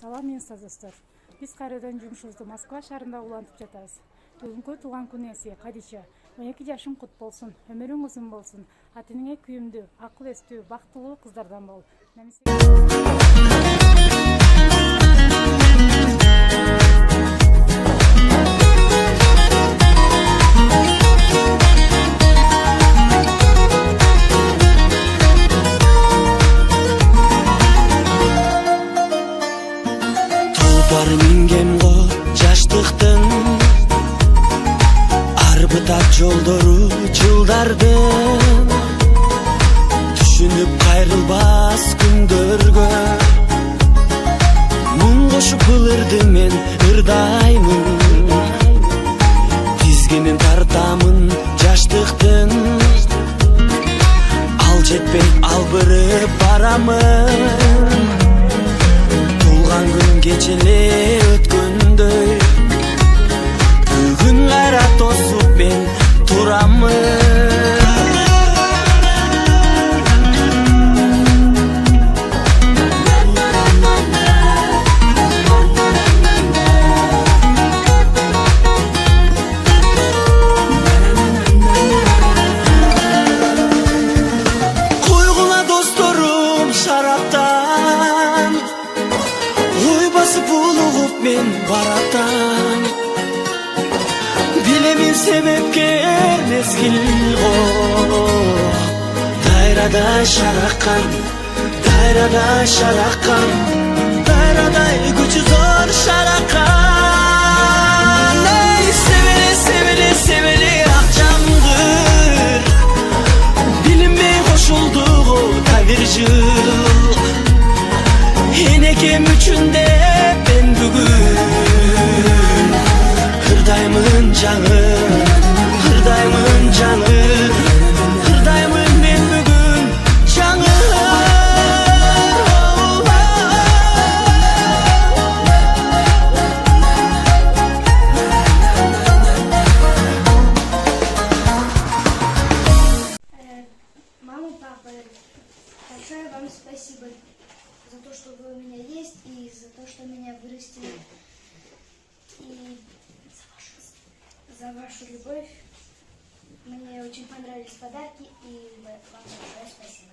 Салам инста достор. Биз кайрадан жумушубузду Москва шаарында улантып жатабыз. Бүгүнкү туулган күн ээси Кадиша. 12 жашың кут болсун, өмүрүң узун болсун. Атыңа күйүмдүү, акыл эстүү, бактылуу кыздардан бол. Мингем го жаштыктын арбытат жолдору жылдардын, түшүнүп кайрылбас күндөргө муң кошуп ылырды мен ырдаймын, тизгинин тартамын жаштыктын, ал жетпей албырып барамын. Кечеле өткөндөй бүгүн кайра тосуп мен турамын. Койгула досторум шараптан булугуп мен баратам, билемин себепке мезгил го. Дайрадай шараккан, дайрадай шараккан, дайрадай күчү зор шараккан. Эй, себеле, себеле, себеле ак жамгыр, билинбей кошулду го табир жыл. Энекем үчүн деп мен бүгүн ырдаймын жаңы, ырдаймын жаңы, ырдаймын мен бүгүн жаңы. Мама, папа, большое вам спасибо за то, что вы у меня есть, и за то, что меня вырастили, и за вашу любовь. Мне очень понравились подарки, и вам большое спасибо.